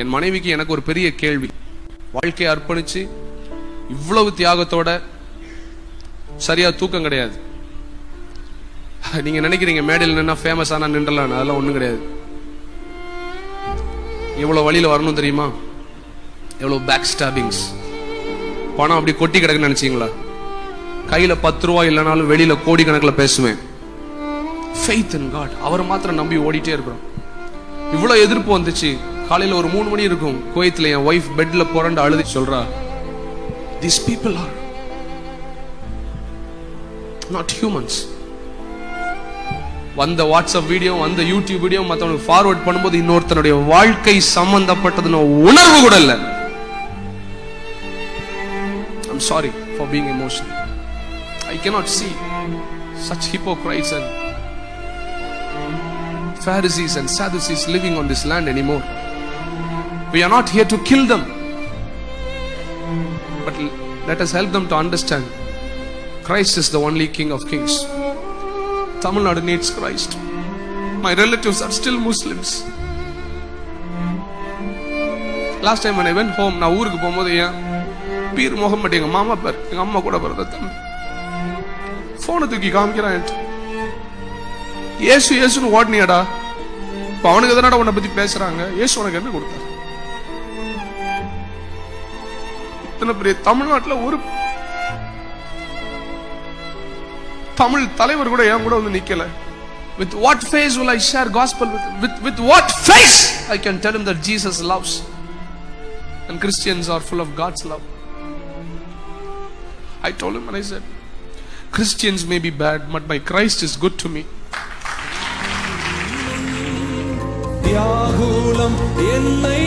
என் மனைவிக்கு எனக்கு ஒரு பெரிய கேள்வி. வாழ்க்கையை அர்ப்பணிச்சு இவ்வளவு தியாகத்தோட சரியா தூக்கம் கிடையாது. நீங்க நினைக்கிறீங்க மேடையில் நின்னா ஃபேமஸ் ஆனா நின்றலாம், அதெல்லாம் ஒண்ணும் கிடையாது. எவ்வளவு வழியில வரணும் தெரியுமா? எவ்வளவு பேக் ஸ்டாபிங்ஸ். பணம் அப்படி கொட்டி கிடக்குன்னு நினைச்சீங்களா? கையில 10 ரூபாய் இல்லைனாலும் வெளியில கோடி கணக்கில் பேசுவேன். ஃபெய்த் இன் காட், அவரை மாத்திரம் நம்பி ஓடிட்டே இருக்கிறோம். இவ்வளவு எதிர்ப்பு வந்துச்சு. காலையில ஒரு 3 மணி இருக்கும், குவைத்துல என் ஒய்ஃப் பெட்ல புரண்டு அழுது சொல்றா, these people are not humans. வந்த வாட்ஸ்அப் வீடியோ, வந்த யூடியூப் வீடியோ மத்தவனுக்கு ஃபார்வர்ட் பண்ணும்போது இன்னொருத்தனுடைய வாழ்க்கை சம்பந்தப்பட்டதுன்னு உணர்வு கூட இல்ல. I'm sorry for being emotional. I cannot see such hypocrites and Pharisees and Sadducees living on this land anymore. We are not here to kill them, but let us help them to understand Christ is the only King of Kings. Tamil Nadu needs Christ. My relatives are still Muslims. Last time when I went home, நான் ஊருக்கு போகும்போது beer Mohammed எங்க மாமா பேர், எங்க அம்மா கூட பிறந்த தம்பி, போனை தூக்கி காமிக்கிறான். ஏசு ஏசுன்னு ஓடனியாடா, இப்ப அவனுக்கு எதனாட உன்னை பத்தி பேசுறாங்க? ஏசு உனக்கு என்ன கொடுத்தாரு? இத்தனை பெரிய தமிழ்நாட்டுல ஒரு தமிழ் தலைவர் கூட என் கூட வந்து நிக்கல. With what face will I share gospel with what face I can tell him that Jesus loves and Christians are full of God's love? I told him and I said, Christians may be bad, but my Christ is good to me. யாகுலம் என்னை